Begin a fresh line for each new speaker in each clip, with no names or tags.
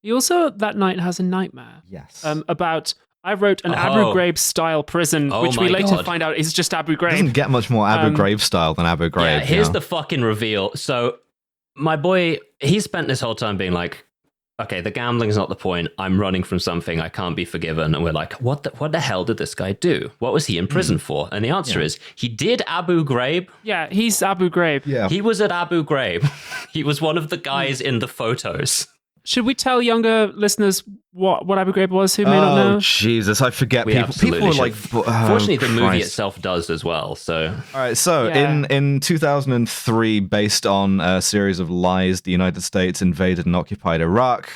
He also that night has a nightmare.
Yes.
About I wrote an Abu Ghraib style prison, which we later find out is just Abu Ghraib.
It doesn't get much more Abu Ghraib style than Abu Ghraib.
Yeah, here's the fucking reveal. So my boy, he spent this whole time being like, okay, the gambling's not the point. I'm running from something. I can't be forgiven. And we're like, what the hell did this guy do? What was he in prison for? And the answer is he did Abu Ghraib.
Yeah, he's Abu Ghraib.
Yeah.
He was at Abu Ghraib. He was one of the guys in the photos.
Should we tell younger listeners what Abu Ghraib was who may not know?
Oh, Jesus, I forget. People were like...
Fortunately, the movie itself does as well. So,
all right, so in 2003, based on a series of lies, the United States invaded and occupied Iraq,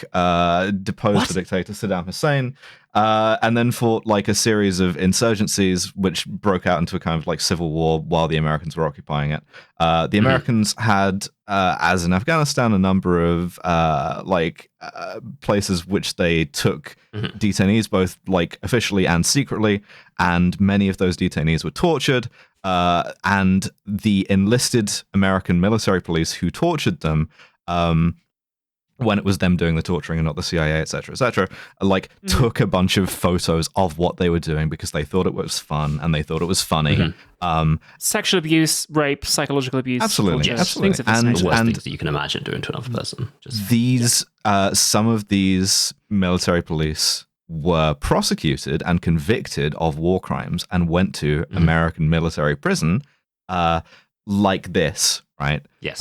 deposed the dictator Saddam Hussein, and then fought like a series of insurgencies, which broke out into a kind of like civil war while the Americans were occupying it. The Americans had, as in Afghanistan, a number of places which they took detainees, both like officially and secretly, and many of those detainees were tortured. And the enlisted American military police who tortured them, when it was them doing the torturing and not the CIA, etc., took a bunch of photos of what they were doing because they thought it was fun and they thought it was funny.
Sexual abuse, rape, psychological abuse.
Absolutely.
Things of this
and
nature.
the worst things that you can imagine doing to another person.
Some of these military police were prosecuted and convicted of war crimes and went to American military prison like this, right?
Yes.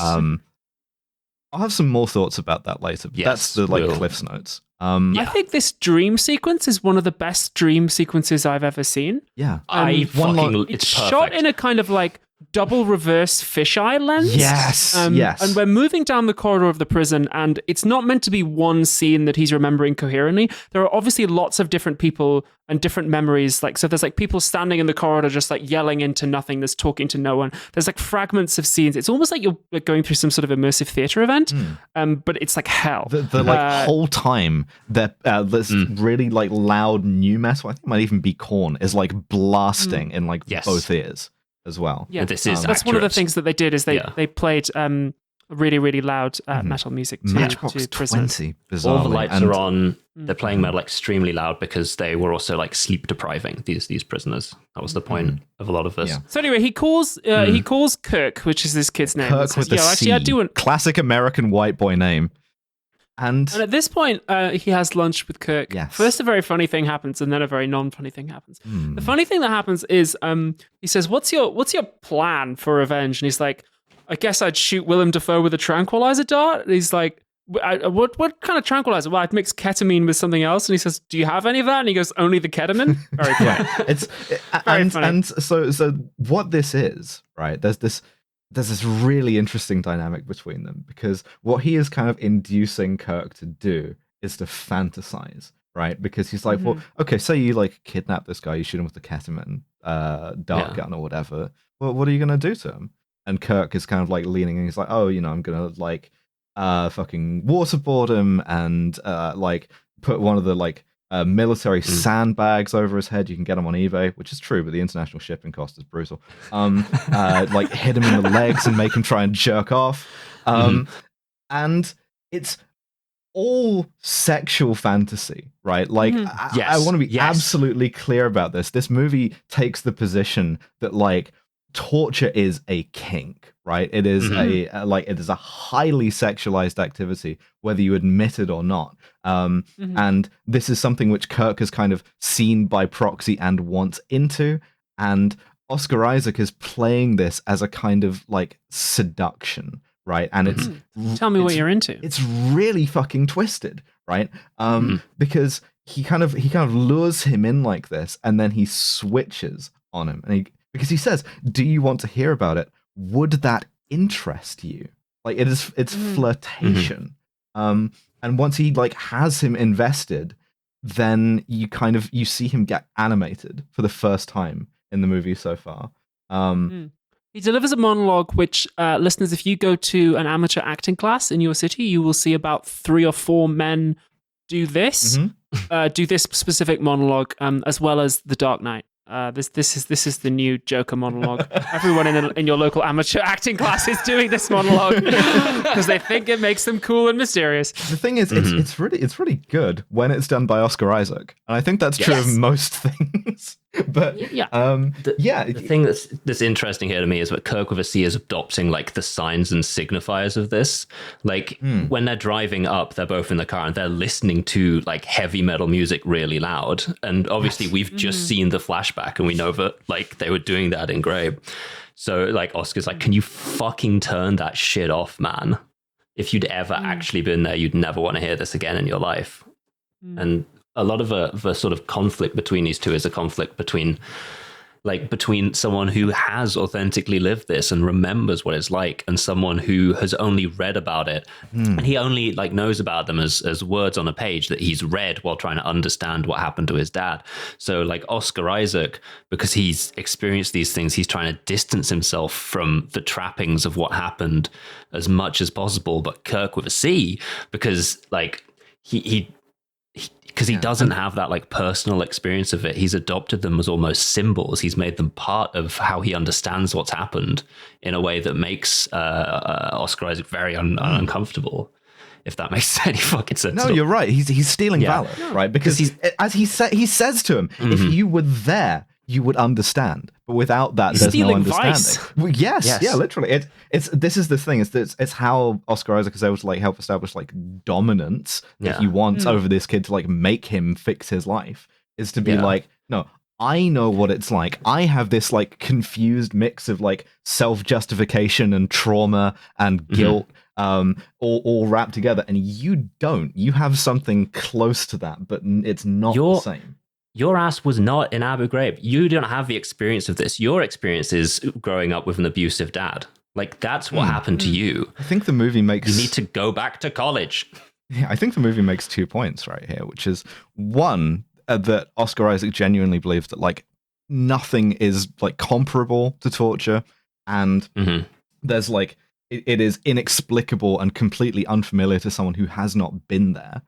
I'll have some more thoughts about that later, but that's the Cliff's Notes.
I think this dream sequence is one of the best dream sequences I've ever seen.
Yeah.
It's shot in a kind of like double reverse fisheye lens.
Yes. Yes.
And we're moving down the corridor of the prison, and it's not meant to be one scene that he's remembering coherently. There are obviously lots of different people and different memories. Like, so there's like people standing in the corridor just like yelling into nothingness, talking to no one. There's like fragments of scenes. It's almost like you're going through some sort of immersive theater event, but it's like hell.
The whole time that this really like loud new metal, I think it might even be Korn, is like blasting in like both ears as well.
Yeah,
this is
that's one of the things that they did is they played really, really loud metal music to
Matchbox
prisoners.
20, bizarrely.
All the lights are on. They're playing metal extremely loud because they were also like sleep depriving these prisoners. That was the point of a lot of this. Yeah.
So anyway, he calls Kirk, which is this kid's name.
Kirk with the C.
I do an
classic American white boy name. And
at this point, he has lunch with Kirk.
Yes.
First, a very funny thing happens, and then a very non-funny thing happens. The funny thing that happens is he says, "What's your plan for revenge?" And he's like, "I guess I'd shoot Willem Dafoe with a tranquilizer dart." And he's like, "What kind of tranquilizer?" "Well, I'd mix ketamine with something else." And he says, "Do you have any of that?" And he goes, "Only the ketamine." Very funny.
It's
very funny.
And so what this is, right? There's this really interesting dynamic between them, because what he is kind of inducing Kirk to do is to fantasize, right? Because he's like, well, okay, say you like kidnap this guy, you shoot him with the ketamine dart gun or whatever. Well, what are you gonna do to him? And Kirk is kind of like leaning, and he's like, oh, I'm gonna like fucking waterboard him and like put one of the like military sandbags over his head. You can get them on eBay, which is true, but the international shipping cost is brutal. Like hit him in the legs and make him try and jerk off. And it's all sexual fantasy, right? Like, I want to be absolutely clear about this. This movie takes the position that like torture is a kink, right? It is it is a highly sexualized activity, whether you admit it or not. And this is something which Kirk has kind of seen by proxy and wants into. And Oscar Isaac is playing this as a kind of like seduction, right? And it's
tell me what you're into.
It's really fucking twisted, right? Because he kind of lures him in like this, and then he switches on him, and because he says, "Do you want to hear about it? Would that interest you?" Like it's flirtation. And once he like has him invested, then you see him get animated for the first time in the movie so far.
He delivers a monologue which, listeners, if you go to an amateur acting class in your city, you will see about 3 or 4 men do this, do this specific monologue, as well as The Dark Knight. This is the new Joker monologue. Everyone in your local amateur acting class is doing this monologue because they think it makes them cool and mysterious.
The thing is, it's really good when it's done by Oscar Isaac, and I think that's true of most things. But
the thing that's interesting here to me is that Kirk with a C is adopting like the signs and signifiers of this. Like when they're driving up, they're both in the car and they're listening to like heavy metal music really loud. And obviously we've just seen the flashback and we know that like they were doing that in Ghraib. So like Oscar's like, can you fucking turn that shit off, man? If you'd ever actually been there, you'd never want to hear this again in your life. And a lot of the sort of conflict between these two is a conflict between someone who has authentically lived this and remembers what it's like, and someone who has only read about it, and he only like knows about them as words on a page that he's read while trying to understand what happened to his dad. So like Oscar Isaac, because he's experienced these things, he's trying to distance himself from the trappings of what happened as much as possible. But Kirk with a C, because like he doesn't have that like personal experience of it. He's adopted them as almost symbols. He's made them part of how he understands what's happened in a way that makes Oscar Isaac very uncomfortable. If that makes any fucking sense.
No, you're right. He's stealing valor, right? Because he says to him, if you were there, you would understand. But without that, there's no understanding. Well, yes, literally. This is the thing. It's how Oscar Isaac is able to like help establish like dominance that he wants over this kid to like make him fix his life. Is to be like, no, I know what it's like. I have this like confused mix of like self-justification and trauma and guilt, all wrapped together, and you don't. You have something close to that, but it's not the same.
Your ass was not in Abu Ghraib. You don't have the experience of this. Your experience is growing up with an abusive dad. Like, that's what happened to you.
I think the movie makes...
You need to go back to college.
Yeah, I think the movie makes 2 points right here, which is, one, that Oscar Isaac genuinely believes that, like, nothing is, like, comparable to torture, and there's, like, it is inexplicable and completely unfamiliar to someone who has not been there,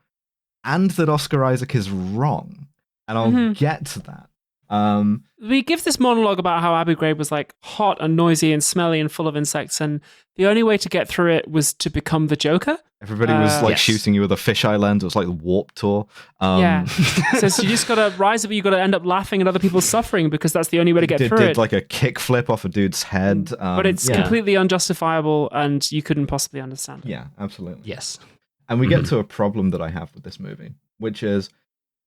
and that Oscar Isaac is wrong. And I'll get to that.
We give this monologue about how Abu Ghraib was like hot and noisy and smelly and full of insects, and the only way to get through it was to become the Joker.
Everybody was like shooting you with a fisheye lens. It was like the Warp Tour.
So you just gotta rise up. You gotta end up laughing at other people's suffering because that's the only way to get through it.
Did like a kickflip off a dude's head,
but it's completely unjustifiable, and you couldn't possibly understand it.
Yeah, absolutely.
Yes,
and we get to a problem that I have with this movie, which is.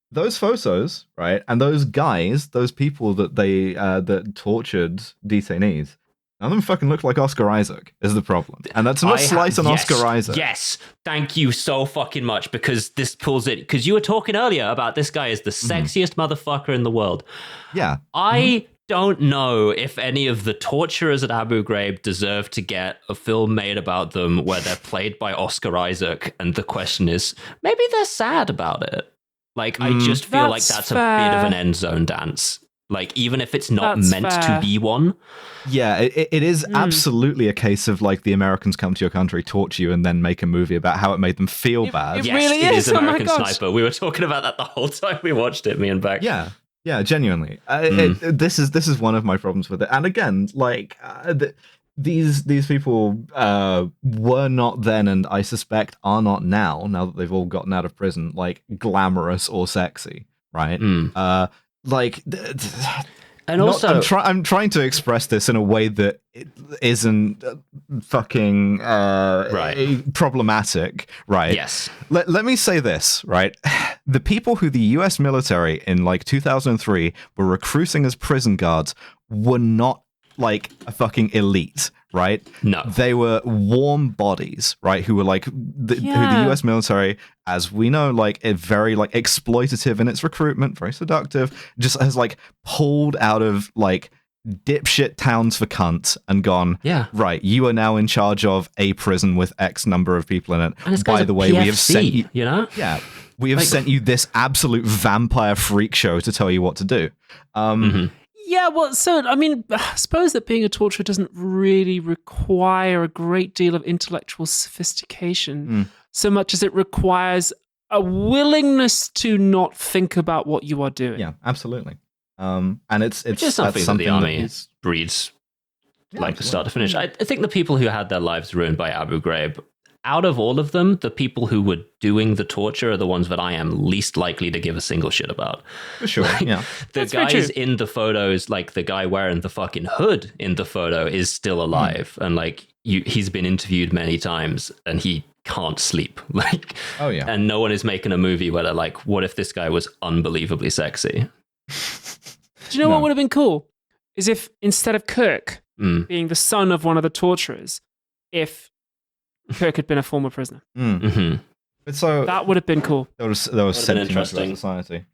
Those photos, right, and those guys, those people that they that tortured detainees, none of them fucking look like Oscar Isaac. Is the problem, and that's not a slice on Oscar Isaac.
Yes, thank you so fucking much because this pulls it. Because you were talking earlier about this guy is the sexiest motherfucker in the world.
Yeah,
I don't know if any of the torturers at Abu Ghraib deserve to get a film made about them where they're played by Oscar Isaac, and the question is, maybe they're sad about it. Like, I just feel like that's fair. A bit of an end zone dance. Like, even if it's not meant to be one.
Yeah, it is absolutely a case of, like, the Americans come to your country, torture you, and then make a movie about how it made them feel bad.
It really is.
American Sniper. We were talking about that the whole time we watched it, me and Beck.
Yeah, genuinely. This is one of my problems with it. And again, like... These people were not then, and I suspect are not now that they've all gotten out of prison, like glamorous or sexy, right? Like,
and also,
I'm trying to express this in a way that it isn't fucking problematic, right?
Yes.
Let me say this, right? The people who the U.S. military in like 2003 were recruiting as prison guards were not like a fucking elite, right?
No.
They were warm bodies, right? Who were like, who the US military, as we know, like very like exploitative in its recruitment, very seductive, just has like pulled out of like dipshit towns for cunts and gone, right, you are now in charge of a prison with X number of people in it.
And
by the way,
PFC,
we have sent you, we have
like,
sent you this absolute vampire freak show to tell you what to do.
Yeah, well, so, I mean, I suppose that being a torturer doesn't really require a great deal of intellectual sophistication, so much as it requires a willingness to not think about what you are doing.
Yeah, absolutely. And it's
just something that the army breeds, like start to finish. I think the people who had their lives ruined by Abu Ghraib, out of all of them, the people who were doing the torture are the ones that I am least likely to give a single shit about.
For sure, yeah.
The guys in the photos, like the guy wearing the fucking hood in the photo is still alive. And like he's been interviewed many times and he can't sleep. Like,
oh yeah.
And no one is making a movie where they're like, what if this guy was unbelievably sexy?
Do you know what would have been cool? Is if instead of Kirk being the son of one of the torturers, if Kirk had been a former prisoner.
But so
that would have been cool.
There was sentiment about society.